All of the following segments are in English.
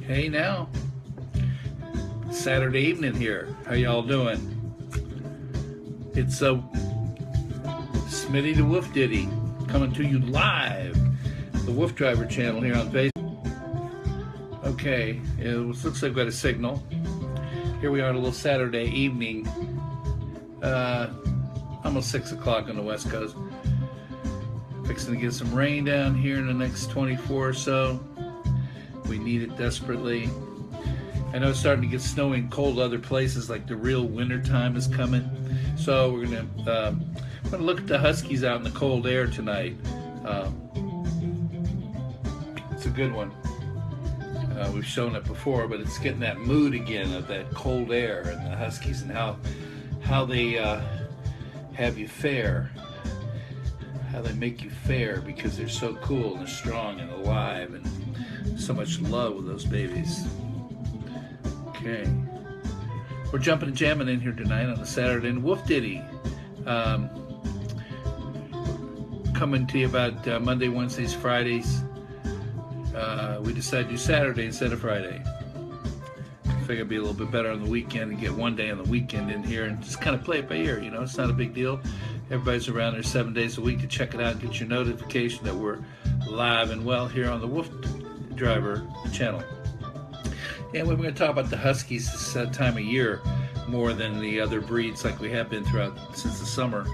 Hey now, Saturday evening here. How y'all doing? It's Smitty the Woof Ditty coming to you live, the Woof Driver channel here on Facebook. Okay, it looks like we've got a signal. Here we are on a little Saturday evening, almost 6 o'clock on the West Coast. Fixing to get some rain down here in the next 24 or so. We need it desperately. I know it's starting to get snowy and cold other places, like the real winter time is coming. So we're gonna look at the huskies out in the cold air tonight. It's a good one. We've shown it before, but it's getting that mood again of that cold air and the huskies and how they have you fare. How they make you fare because they're so cool and they're strong and alive and so much love with those babies. Okay, we're jumping and jamming in here tonight on the Saturday and Woof Ditty. Coming to you about Monday, Wednesdays, Fridays. We decided to do Saturday instead of Friday. I figured it'd be a little bit better on the weekend and get one day on the weekend in here and just kind of play it by ear. You know, it's not a big deal. Everybody's around there 7 days a week to check it out and get your notification that we're live and well here on the Woof Driver channel. And we're going to talk about the huskies this time of year more than the other breeds like we have been throughout since the summer.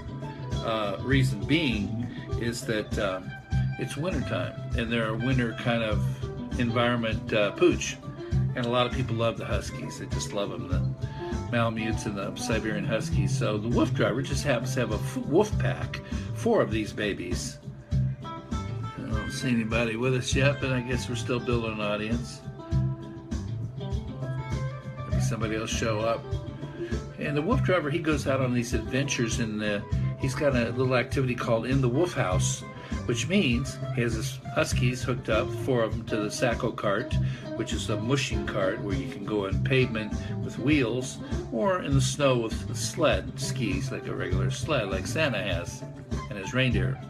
Reason being is that it's wintertime and they're a winter kind of environment pooch. And a lot of people love the huskies. They just love them, the Malamutes and the Siberian Huskies. So the Woof Driver just happens to have a wolf pack, 4 of these babies. I don't see anybody with us yet, but I guess we're still building an audience. Maybe somebody else show up. And the Woof Driver, he goes out on these adventures he's got a little activity called In the Wolf House, which means he has his huskies hooked up, 4 of them, to the Sacco cart, which is a mushing cart where you can go on pavement with wheels or in the snow with a sled, skis like a regular sled like Santa has and his reindeer,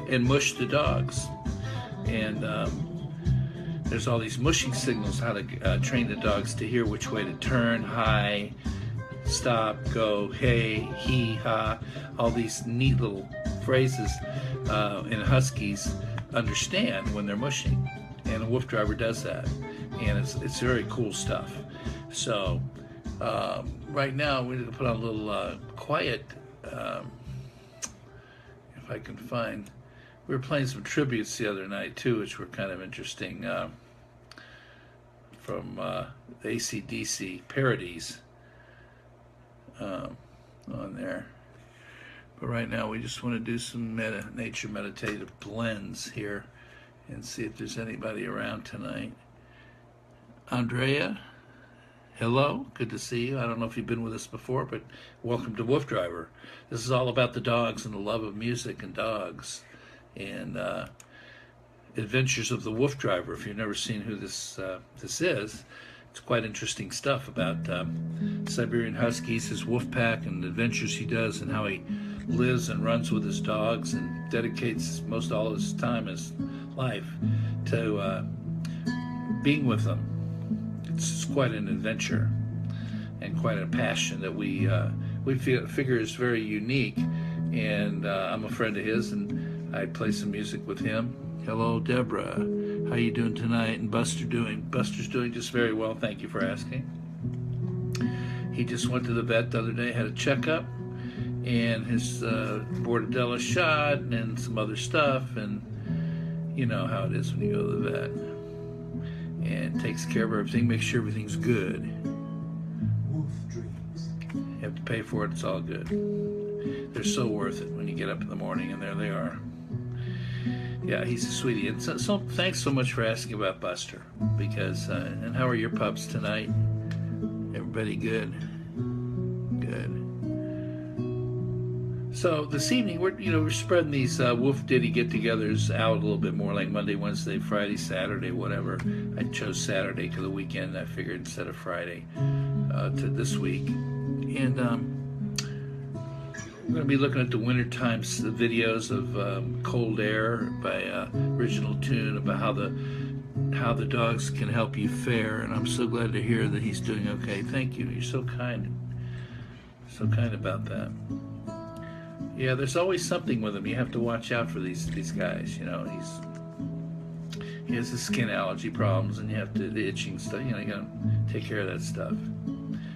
and mush the dogs. And there's all these mushing signals, how to train the dogs to hear which way to turn, hi, stop, go, hey, he, ha, all these neat little phrases and huskies understand when they're mushing. And a Woof Driver does that, and it's very cool stuff. So right now we're going to put on a little quiet, if I can find. We were playing some tributes the other night too, which were kind of interesting, from the AC/DC parodies on there. But right now we just want to do some nature meditative blends here and see if there's anybody around tonight. Andrea, hello, good to see you. I don't know if you've been with us before, but welcome to Woof Driver. This is all about the dogs and the love of music and dogs and adventures of the Woof Driver. If you've never seen who this is, it's quite interesting stuff about Siberian Huskies, his wolf pack, and the adventures he does and how he lives and runs with his dogs and dedicates most all his time, his life, to being with them. It's quite an adventure and quite a passion that we figure is very unique. And I'm a friend of his, and I play some music with him. Hello, Deborah. How you doing tonight? And Buster's doing just very well. Thank you for asking. He just went to the vet the other day, had a checkup, and his Bordetella shot and some other stuff, and you know how it is when you go to the vet. And takes care of everything, makes sure everything's good. You have to pay for it, it's all good. They're so worth it when you get up in the morning and there they are. Yeah, he's a sweetie. And so thanks so much for asking about Buster. Because, and how are your pups tonight? Everybody good? Good. So this evening, we're spreading these Woof Ditty get-togethers out a little bit more, like Monday, Wednesday, Friday, Saturday, whatever. I chose Saturday to the weekend, I figured, instead of Friday to this week. And we're going to be looking at the wintertime videos of Cold Air by Original Tune, about how the how the dogs can help you fare, and I'm so glad to hear that he's doing okay. Thank you. You're so kind about that. Yeah, there's always something with him. You have to watch out for these guys. You know, he has the skin allergy problems, and you have to the itching stuff. You know, you gotta take care of that stuff.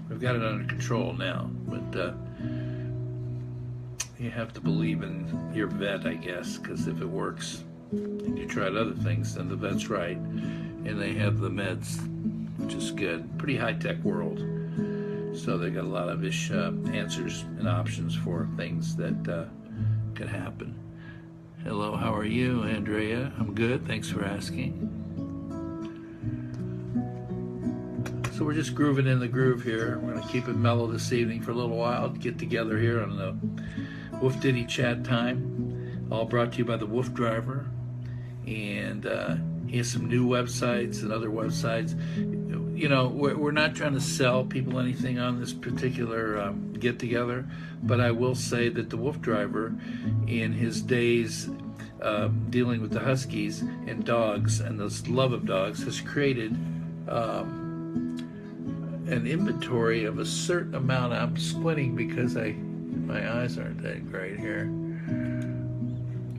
We've got it under control now, but you have to believe in your vet, I guess, because if it works and you tried other things, then the vet's right, and they have the meds, which is good. Pretty high-tech world. So they got a lot of answers and options for things that could happen. Hello, how are you, Andrea? I'm good, thanks for asking. So we're just grooving in the groove here. We're gonna keep it mellow this evening for a little while, get together here on the WooF Ditty chat time, all brought to you by the WooF driver. And he has some new websites and other websites. You know, we're not trying to sell people anything on this particular get-together, but I will say that the WooF driver, in his days dealing with the Huskies and dogs and this love of dogs, has created an inventory of a certain amount. I'm squinting because my eyes aren't that great here.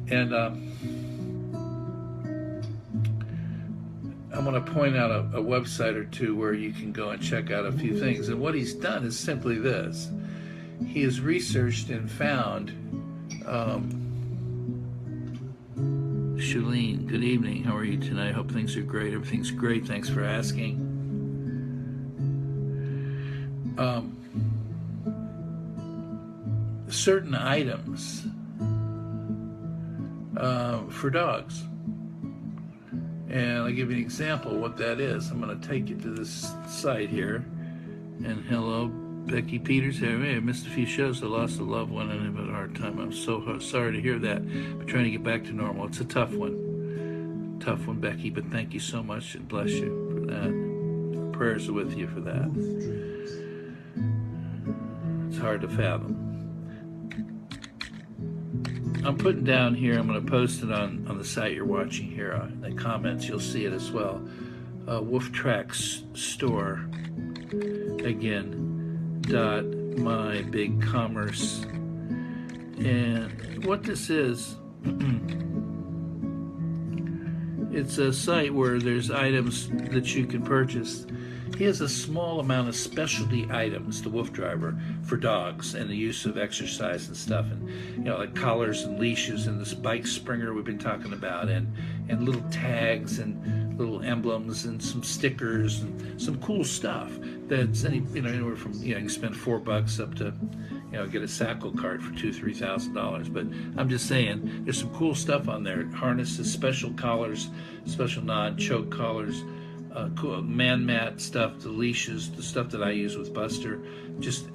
And I'm going to point out a website or two where you can go and check out a few things. And what he's done is simply this. He has researched and found, Shalene, good evening. How are you tonight? Hope things are great. Everything's great. Thanks for asking. Certain items for dogs. And I'll give you an example of what that is. I'm going to take you to this site here. And hello, Becky Peters. Hey, I missed a few shows. I lost a loved one and I've had a hard time. I'm so sorry to hear that. But trying to get back to normal. It's a tough one. Tough one, Becky. But thank you so much and bless you for that. Prayers are with you for that. It's hard to fathom. I'm putting down here, I'm going to post it on the site you're watching here. In the comments, you'll see it as well. WooF Tracks store, again, .mybigcommerce. And what this is, it's a site where there's items that you can purchase. He has a small amount of specialty items, the WooF driver, for dogs and the use of exercise and stuff, and like collars and leashes and this bike springer we've been talking about, and little tags and little emblems and some stickers and some cool stuff that's anywhere from you can spend $4 up to get a Sackle cart for $2,000-$3,000. But I'm just saying there's some cool stuff on there: harnesses, special collars, special non-choke collars. Cool man mat stuff, the leashes, the stuff that I use with Buster, just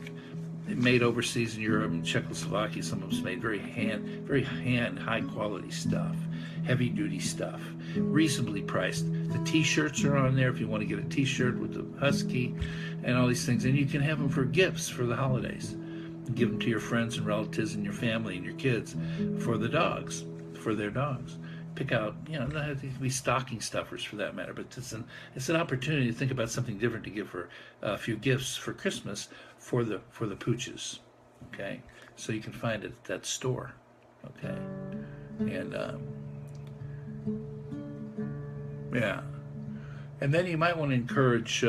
made overseas in Europe and Czechoslovakia. Some of them's made very high quality stuff, heavy duty stuff, reasonably priced. The t-shirts are on there if you want to get a t-shirt with the Husky and all these things, and you can have them for gifts for the holidays. Give them to your friends and relatives and your family and your kids for the dogs, for their dogs. Pick out, not have to be stocking stuffers for that matter, but it's an opportunity to think about something different to give for a few gifts for Christmas for the pooches. Okay, so you can find it at that store. Okay, and yeah, and then you might want to encourage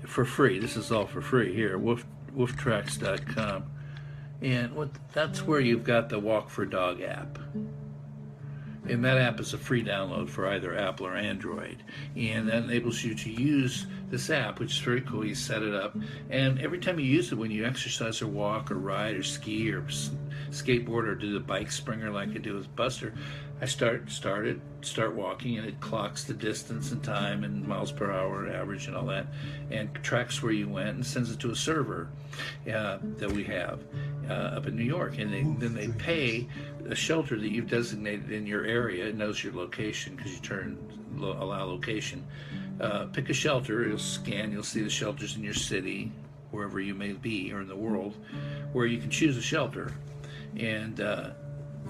for free. This is all for free here. WoofTracks.com. And that's where you've got the Walk for Dog app. And that app is a free download for either Apple or Android. And that enables you to use this app, which is very cool. You set it up, and every time you use it, when you exercise or walk or ride or ski or skateboard or do the bike springer like I do with Buster, I start walking, and it clocks the distance and time and miles per hour average and all that, and tracks where you went and sends it to a server that we have up in New York. And then they pay a shelter that you've designated in your area. It knows your location because you allow location. Pick a shelter, it'll scan, you'll see the shelters in your city, wherever you may be or in the world, where you can choose a shelter. And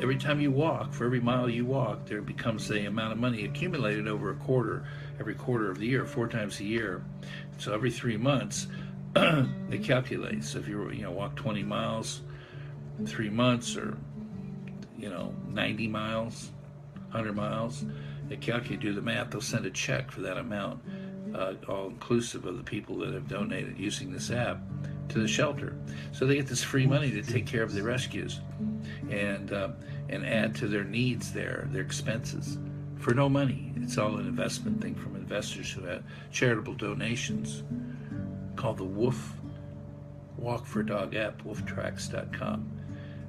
every time you walk, for every mile you walk, there becomes the amount of money accumulated over a quarter, every quarter of the year, 4 times a year. So every 3 months, they calculate. So if you walk 20 miles, 3 months, or 90 miles, 100 miles, they calculate, do the math, they'll send a check for that amount, all inclusive of the people that have donated using this app, to the shelter. So they get this free money to take care of the rescues and add to their needs their expenses for no money. It's all an investment thing from investors who have charitable donations, called the WooF Walk for Dog app, wooftracks.com.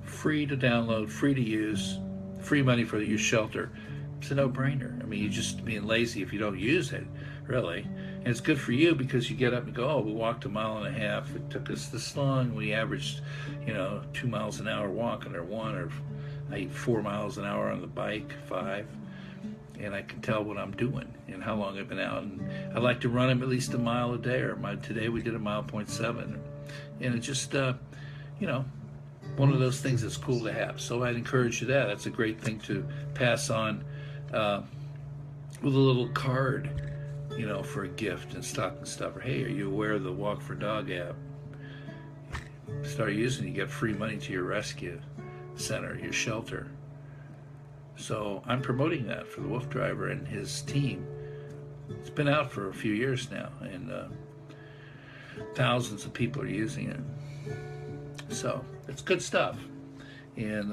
Free to download, free to use, free money for your shelter. It's a no-brainer. I mean, you're just being lazy if you don't use it, really. And it's good for you because you get up and go, oh, we walked 1.5 miles. It took us this long. We averaged, 2 miles an hour walking, or I eat 4 miles an hour on the bike, 5. And I can tell what I'm doing and how long I've been out. And I like to run them at least 1 mile a day. Today we did 1.7 miles. And it's just, one of those things that's cool to have. So I'd encourage you that. That's a great thing to pass on with a little card, for a gift and stocking stuffer. Hey, are you aware of the Walk for Dog app? Start using it, you get free money to your rescue center, your shelter. So I'm promoting that for the Wolf Driver and his team. It's been out for a few years now, and thousands of people are using it. So it's good stuff. And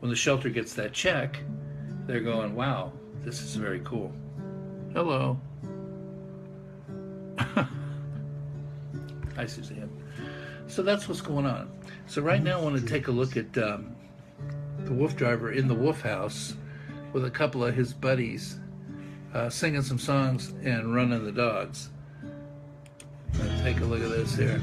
when the shelter gets that check, they're going, wow, this is very cool. Hello. Hi, Suzanne. So that's what's going on. So right now I want to take a look at the Wolf Driver in the Wolf House with a couple of his buddies singing some songs and running the dogs. Let's take a look at this here.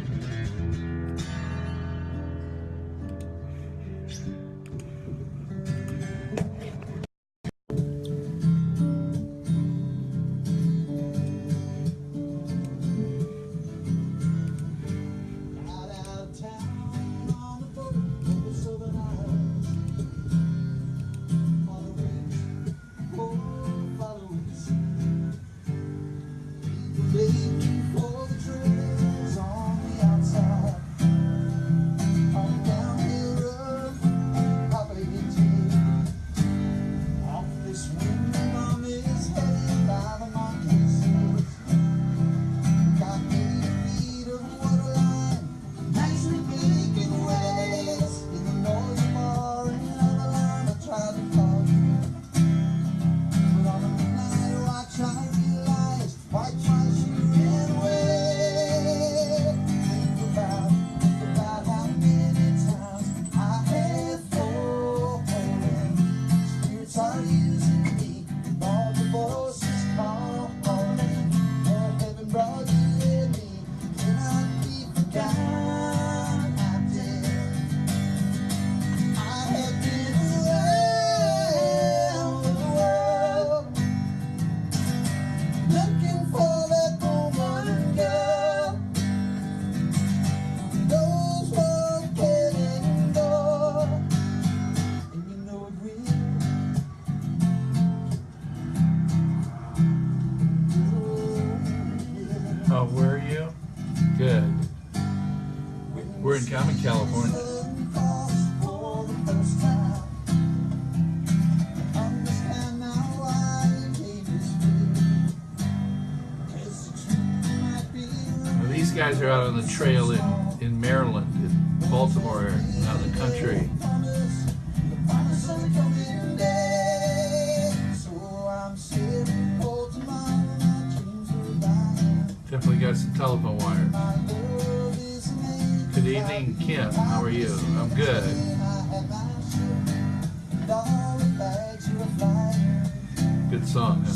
Oh, where are you? Good. We're in California. Well, these guys are out on the trail in Maryland, in Baltimore area, out in the country. Definitely got some telephone wires. Good evening, Kim. How are you? I'm good. Good song, huh?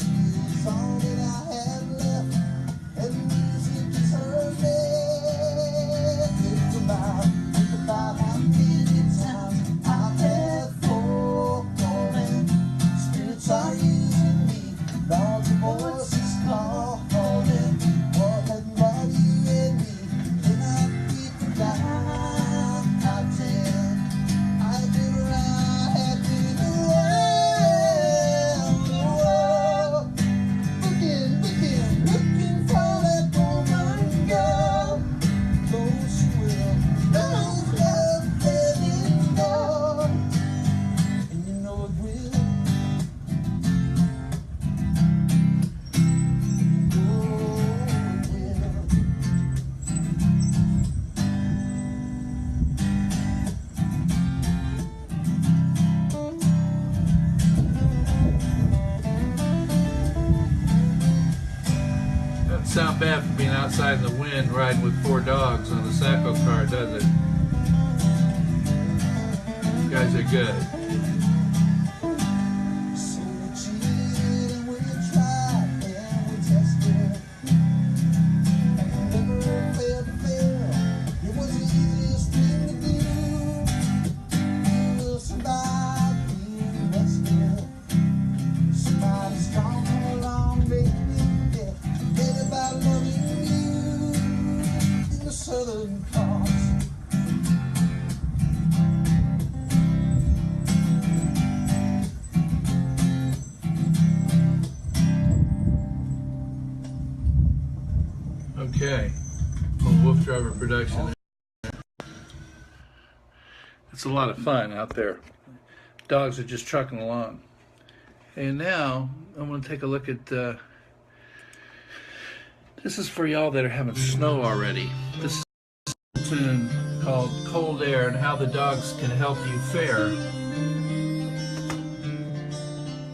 sound bad for being outside in the wind riding with 4 dogs on a Sacco car, does it? You guys are good. Okay, WooF driver production. It's a lot of fun out there. Dogs are just trucking along. And now I'm going to take a look at. This is for y'all that are having snow already. This is a tune called "Cold Air" and how the dogs can help you fare.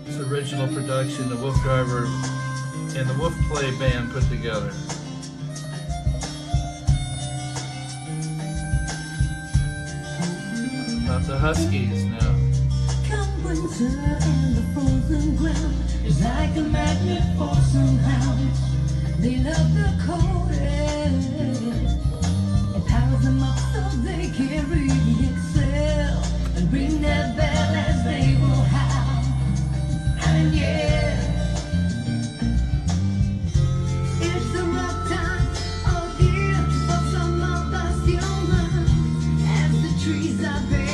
It's original production, the WooF driver and the WooF Play band put together. About the Huskies now. Come winter and the frozen ground is like a magnet for some hounds. They love the cold air. It powers them up so they can really excel and ring their bell as they will howl. And yeah, it's a rough time of year for some of us humans as the trees are bare.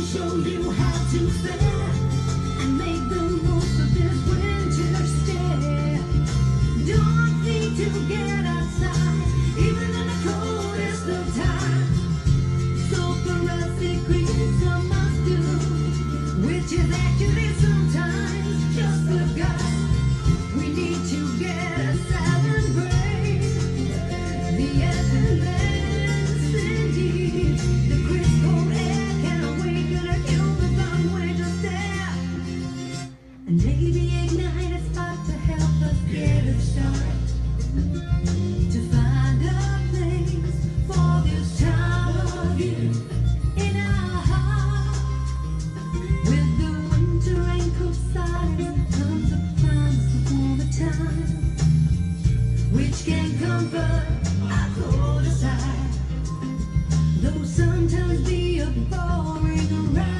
Show you how to fare and make the most of this winter stay. Don't need to get outside, even in the coldest of times. So for us it creates a must do, which is actually sometimes just the guy. We need to get a silent break. The essence indeed, the crisp cold air. And maybe ignite a spark to help us get a start, to find a place for this time of year in our heart. With the winter rain subsides, comes a promise of warmer time, which can comfort our cold side, though sometimes be a boring ride.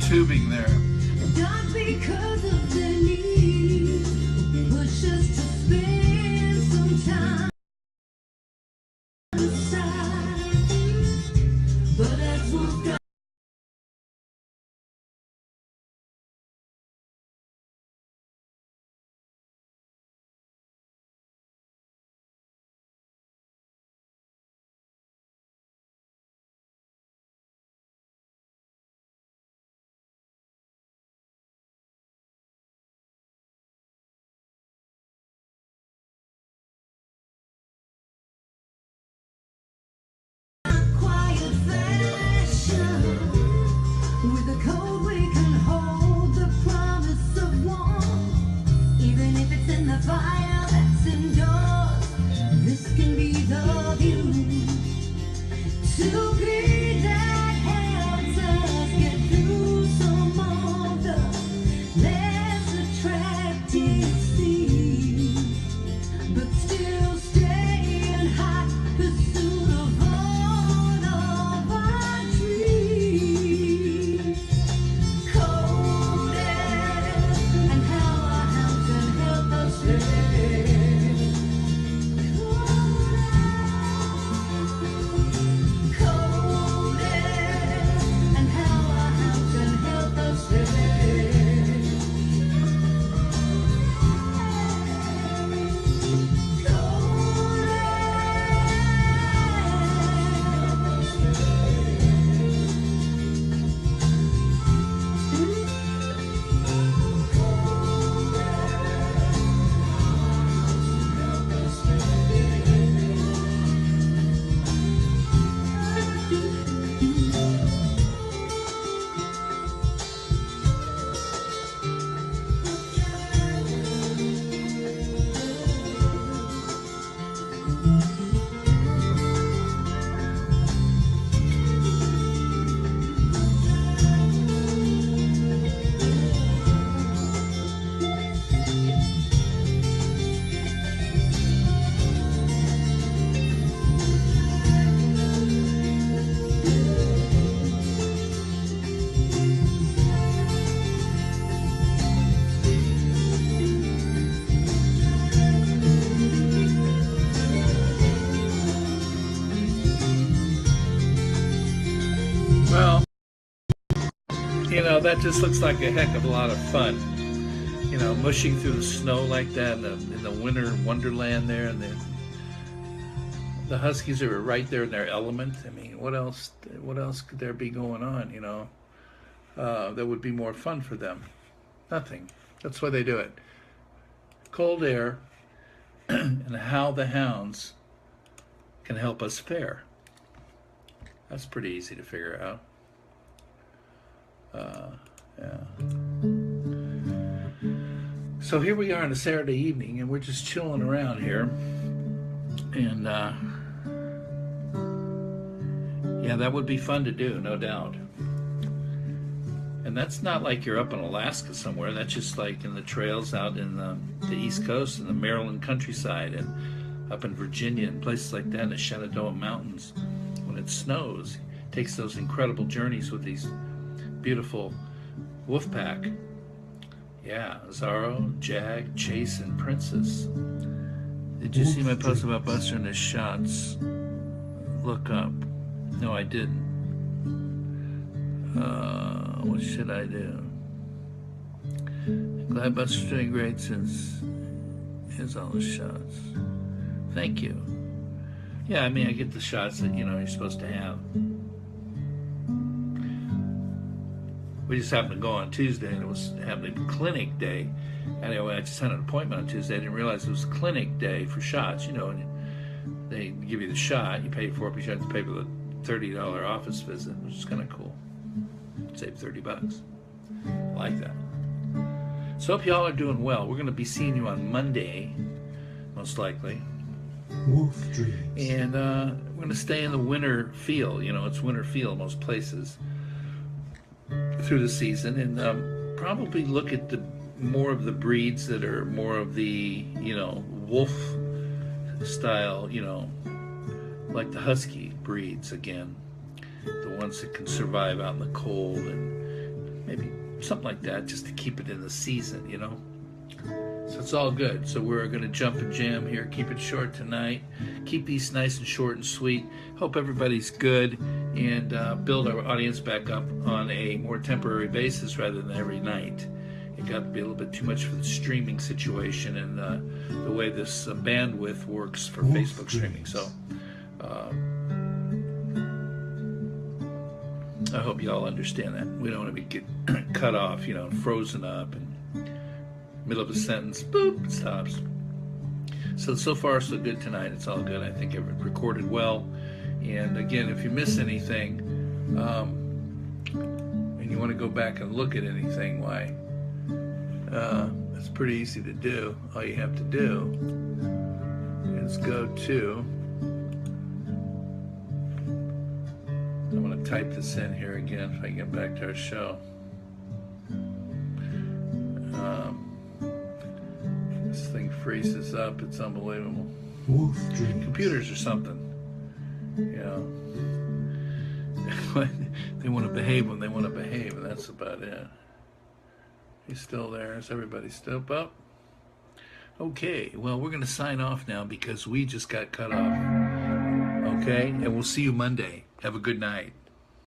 Tubing there. Not because of the need, but just to spend some time aside. But that's what Well, that just looks like a heck of a lot of fun. Mushing through the snow like that in the winter wonderland there, and the Huskies are right there in their element. I mean, what else could there be going on? That would be more fun for them. Nothing. That's why they do it. Cold air, and how the hounds can help us fare. That's pretty easy to figure out. Yeah. So here we are on a Saturday evening, and we're just chilling around here. And yeah, that would be fun to do, no doubt. And that's not like you're up in Alaska somewhere. That's just like in the trails out in the East Coast, in the Maryland countryside, and up in Virginia and places like that in the Shenandoah Mountains. When it snows, it takes those incredible journeys with these beautiful wolf pack. Yeah, Zorro, Jag, Chase, and Princess. Did you see my post about Buster and his shots? Look up. No, I didn't. What should I do? Glad Buster's doing great since here's all the shots. Thank you. Yeah, I mean, I get the shots that, you're supposed to have. We just happened to go on Tuesday, and it was happening to be clinic day. Anyway, I just had an appointment on Tuesday. I didn't realize it was clinic day for shots, and they give you the shot. You pay for it, but you have to pay for the $30 office visit, which is kind of cool. Save $30. I like that. So hope y'all are doing well. We're going to be seeing you on Monday, most likely. WooF Dreams. And we're going to stay in the winter feel. It's winter feel in most places through the season, and probably look at more of the breeds that are more of the wolf style, like the husky breeds again, the ones that can survive out in the cold, and maybe something like that just to keep it in the season. So it's all good. So we're going to jump and jam here, keep it short tonight, keep these nice and short and sweet. Hope everybody's good, and build our audience back up on a more temporary basis rather than every night. It got to be a little bit too much for the streaming situation and the way this bandwidth works for Facebook streaming. So I hope you all understand that. We don't want to get cut off, frozen up, and middle of a sentence, boop, it stops. So far so good tonight. It's all good. I think it recorded well. And again, if you miss anything, and you want to go back and look at anything, why, it's pretty easy to do. All you have to do is go to, I'm going to type this in here again if I get back to our show. This thing freezes up. It's unbelievable. WooF Dreams. Computers or something. They want to behave when they want to behave, and that's about it. He's still there. Is everybody still up? Okay, well, we're going to sign off now because we just got cut off. Okay, and we'll see you Monday. Have a good night.